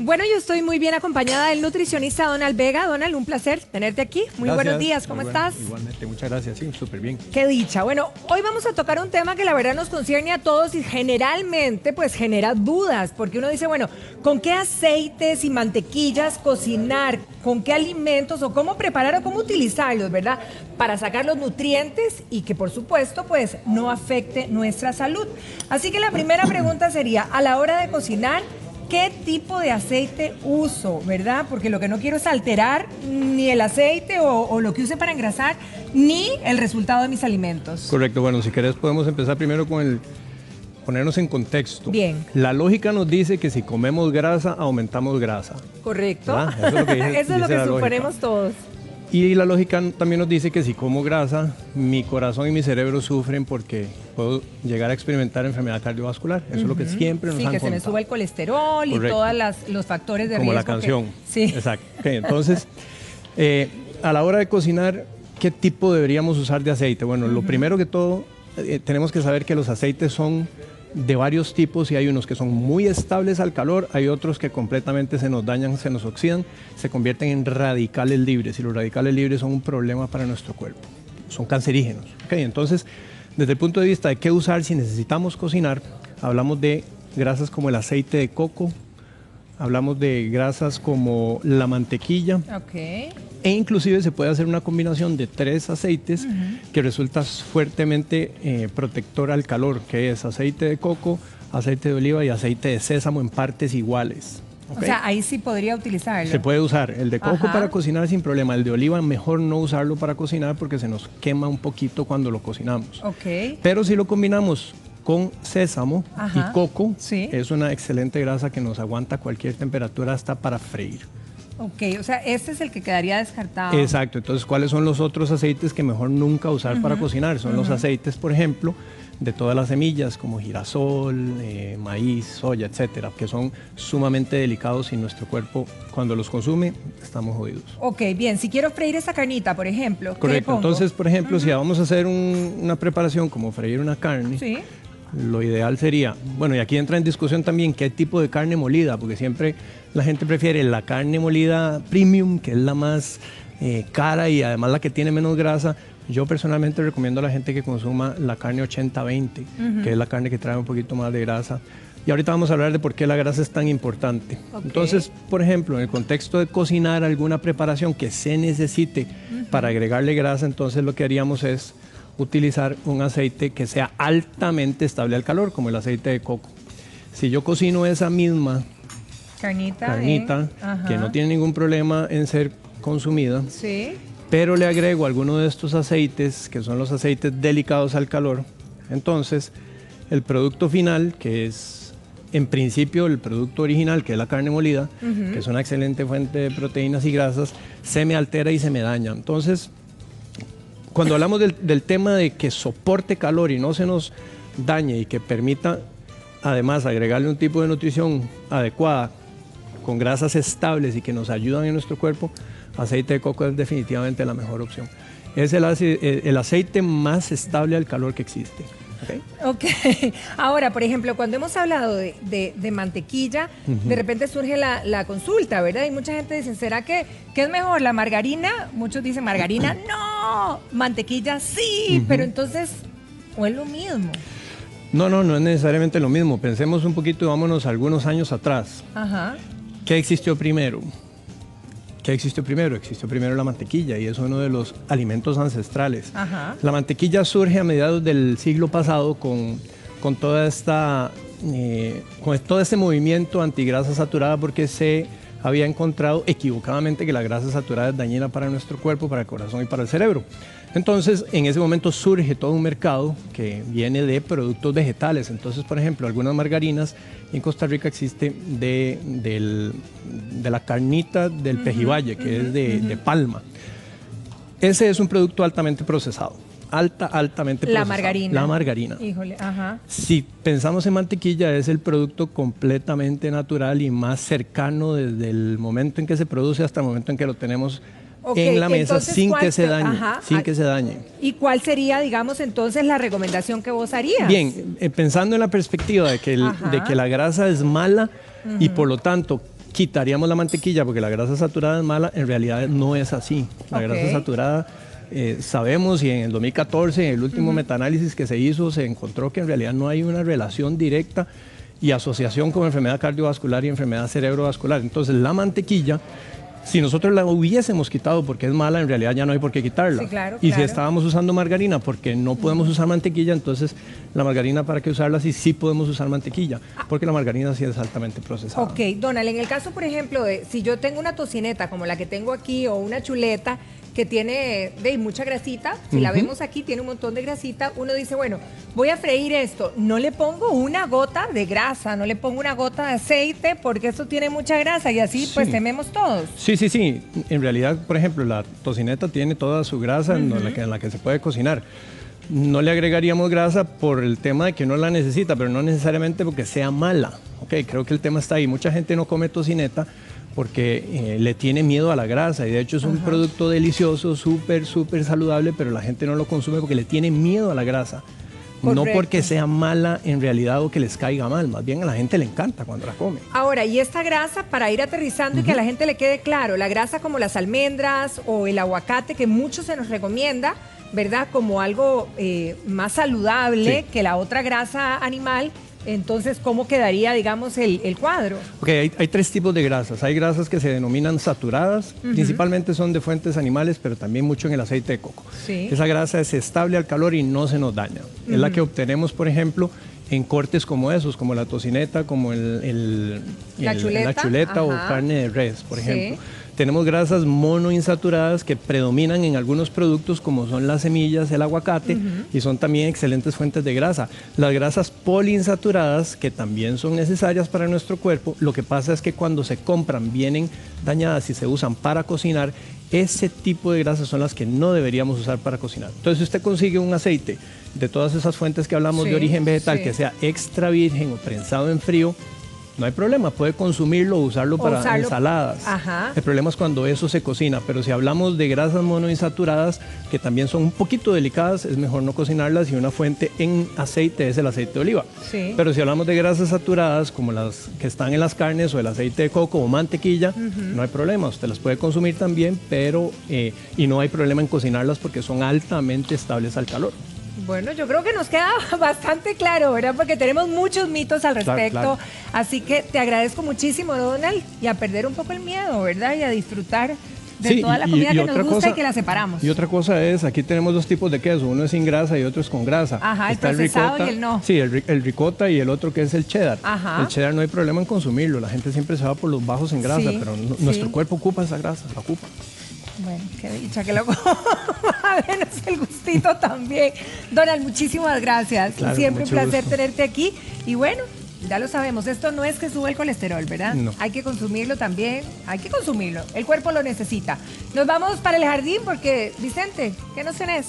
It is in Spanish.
Bueno, yo estoy muy bien acompañada del nutricionista Donald Vega. Donald, un placer tenerte aquí. Muy buenos días, ¿cómo estás? Igualmente, muchas gracias, sí, súper bien. Qué dicha. Bueno, hoy vamos a tocar un tema que la verdad nos concierne a todos y generalmente pues genera dudas, porque uno dice, bueno, ¿con qué aceites y mantequillas cocinar? ¿Con qué alimentos o cómo preparar o cómo utilizarlos, verdad? Para sacar los nutrientes y que por supuesto pues no afecte nuestra salud. Así que la primera pregunta sería, a la hora de cocinar, ¿qué tipo de aceite uso, verdad? Porque lo que no quiero es alterar ni el aceite o lo que use para engrasar, ni el resultado de mis alimentos. Correcto, bueno, si querés podemos empezar primero con ponernos en contexto. Bien. La lógica nos dice que si comemos grasa, aumentamos grasa. Correcto. Eso es lo que, eso es lo que suponemos todos. Y la lógica también nos dice que si como grasa, mi corazón y mi cerebro sufren porque puedo llegar a experimentar enfermedad cardiovascular. Eso es lo que siempre nos han contado. Sí, que se me suba el colesterol. Correcto. Y todos los factores de riesgo. Como la canción. Sí. Exacto. Okay, entonces, a la hora de cocinar, ¿qué tipo deberíamos usar de aceite? Bueno, lo primero que todo, tenemos que saber que los aceites son de varios tipos y hay unos que son muy estables al calor, hay otros que completamente se nos dañan, se nos oxidan, se convierten en radicales libres y los radicales libres son un problema para nuestro cuerpo, son cancerígenos. Okay, entonces, desde el punto de vista de qué usar si necesitamos cocinar, hablamos de grasas como el aceite de coco, hablamos de grasas como la mantequilla, e inclusive se puede hacer una combinación de 3 aceites que resulta fuertemente protector al calor, que es aceite de coco, aceite de oliva y aceite de sésamo en partes iguales. O sea, ahí sí podría utilizarlo. Se puede usar el de coco para cocinar sin problema, el de oliva mejor no usarlo para cocinar porque se nos quema un poquito cuando lo cocinamos. Pero si lo combinamos con sésamo y coco, es una excelente grasa que nos aguanta cualquier temperatura hasta para freír. Ok, o sea, este es el que quedaría descartado. Exacto, entonces, ¿cuáles son los otros aceites que mejor nunca usar para cocinar? Son los aceites, por ejemplo, de todas las semillas, como girasol, maíz, soya, etcétera, que son sumamente delicados y nuestro cuerpo, cuando los consume, estamos jodidos. Ok, bien, si quiero freír esa carnita, por ejemplo, correcto, ¿qué le pongo? Entonces, por ejemplo, si vamos a hacer una preparación como freír una carne, lo ideal sería, bueno, y aquí entra en discusión también qué tipo de carne molida, porque siempre la gente prefiere la carne molida premium, que es la más cara y además la que tiene menos grasa. Yo personalmente recomiendo a la gente que consuma la carne 80-20, que es la carne que trae un poquito más de grasa. Y ahorita vamos a hablar de por qué la grasa es tan importante. Entonces, por ejemplo, en el contexto de cocinar alguna preparación que se necesite para agregarle grasa, entonces lo que haríamos es utilizar un aceite que sea altamente estable al calor, como el aceite de coco. Si yo cocino esa misma carnita que no tiene ningún problema en ser consumida, pero le agrego alguno de estos aceites, que son los aceites delicados al calor, entonces el producto final, que es en principio el producto original, que es la carne molida, que es una excelente fuente de proteínas y grasas, se me altera y se me daña. Entonces, cuando hablamos del tema de que soporte calor y no se nos dañe y que permita además agregarle un tipo de nutrición adecuada con grasas estables y que nos ayudan en nuestro cuerpo, aceite de coco es definitivamente la mejor opción. Es el aceite más estable al calor que existe. Ok. Ahora, por ejemplo, cuando hemos hablado de mantequilla, de repente surge la consulta, ¿verdad? Y mucha gente dice, ¿será que es mejor la margarina? Muchos dicen, margarina, no, mantequilla sí, pero entonces, ¿o es lo mismo? No es necesariamente lo mismo. Pensemos un poquito y vámonos algunos años atrás. ¿Qué existió primero? Existió primero la mantequilla y es uno de los alimentos ancestrales. La mantequilla surge a mediados del siglo pasado con todo este movimiento antigrasa saturada porque se había encontrado equivocadamente que la grasa saturada es dañina para nuestro cuerpo, para el corazón y para el cerebro. Entonces, en ese momento surge todo un mercado que viene de productos vegetales. Entonces, por ejemplo, algunas margarinas en Costa Rica existe de la carnita del pejibaye, que es de palma. Ese es un producto altamente procesado. Altamente procesado. La margarina. Híjole, Si pensamos en mantequilla, es el producto completamente natural y más cercano desde el momento en que se produce hasta el momento en que lo tenemos en la mesa sin que se dañe. ¿Y cuál sería, digamos, entonces la recomendación que vos harías? Bien, pensando en la perspectiva de que la grasa es mala y por lo tanto quitaríamos la mantequilla porque la grasa saturada es mala, en realidad no es así. La grasa saturada, sabemos, y en el 2014, en el último metaanálisis que se hizo, se encontró que en realidad no hay una relación directa y asociación con enfermedad cardiovascular y enfermedad cerebrovascular. Entonces, la mantequilla, si nosotros la hubiésemos quitado porque es mala, en realidad ya no hay por qué quitarla. Sí, claro, y si estábamos usando margarina porque no podemos usar mantequilla, entonces la margarina, ¿para qué usarla si sí podemos usar mantequilla? Porque la margarina sí es altamente procesada. Ok, Donald, en el caso, por ejemplo, de si yo tengo una tocineta como la que tengo aquí o una chuleta que tiene mucha grasita, si la vemos aquí, tiene un montón de grasita, uno dice, bueno, voy a freír esto, no le pongo una gota de grasa, no le pongo una gota de aceite, porque esto tiene mucha grasa y así pues tememos todos. Sí. En realidad, por ejemplo, la tocineta tiene toda su grasa en la que se puede cocinar. No le agregaríamos grasa por el tema de que uno la necesita, pero no necesariamente porque sea mala. Okay, creo que el tema está ahí. Mucha gente no come tocineta porque le tiene miedo a la grasa, y de hecho es un producto delicioso, súper saludable, pero la gente no lo consume porque le tiene miedo a la grasa. Correcto. No porque sea mala en realidad o que les caiga mal, más bien a la gente le encanta cuando la come. Ahora, y esta grasa, para ir aterrizando y que a la gente le quede claro, la grasa como las almendras o el aguacate, que mucho se nos recomienda, ¿verdad? Como algo más saludable que la otra grasa animal. Entonces, ¿cómo quedaría, digamos, el cuadro? Ok, hay tres tipos de grasas. Hay grasas que se denominan saturadas, principalmente son de fuentes animales, pero también mucho en el aceite de coco. Sí. Esa grasa es estable al calor y no se nos daña. Es la que obtenemos, por ejemplo, en cortes como esos, como la tocineta, como la chuleta o carne de res, por ejemplo. Tenemos grasas monoinsaturadas que predominan en algunos productos como son las semillas, el aguacate, y son también excelentes fuentes de grasa. Las grasas poliinsaturadas, que también son necesarias para nuestro cuerpo, lo que pasa es que cuando se compran vienen dañadas y se usan para cocinar. Ese tipo de grasas son las que no deberíamos usar para cocinar. Entonces, si usted consigue un aceite de todas esas fuentes que hablamos de origen vegetal, que sea extra virgen o prensado en frío, no hay problema, puede consumirlo o usarlo para ensaladas. El problema es cuando eso se cocina, pero si hablamos de grasas monoinsaturadas, que también son un poquito delicadas, es mejor no cocinarlas, y una fuente en aceite es el aceite de oliva. Pero si hablamos de grasas saturadas, como las que están en las carnes o el aceite de coco o mantequilla, no hay problema, usted las puede consumir también, pero y no hay problema en cocinarlas porque son altamente estables al calor. Bueno, yo creo que nos queda bastante claro, ¿verdad? Porque tenemos muchos mitos al respecto. Claro. Así que te agradezco muchísimo, Donald, y a perder un poco el miedo, ¿verdad? Y a disfrutar de toda la comida que nos gusta y que la separamos. Y otra cosa es, aquí tenemos dos tipos de queso, uno es sin grasa y otro es con grasa. Está el procesado y el no. Sí, el ricota y el otro que es el cheddar. El cheddar no hay problema en consumirlo, la gente siempre se va por los bajos en grasa, pero nuestro cuerpo ocupa esa grasa, la ocupa. Bueno, qué dicha que lo a ver, es el gustito también. Donald, muchísimas gracias. Claro, siempre un placer tenerte aquí. Y bueno, ya lo sabemos, esto no es que sube el colesterol, ¿verdad? No. Hay que consumirlo también, hay que consumirlo. El cuerpo lo necesita. Nos vamos para el jardín porque, Vicente, ¿qué nos tenés?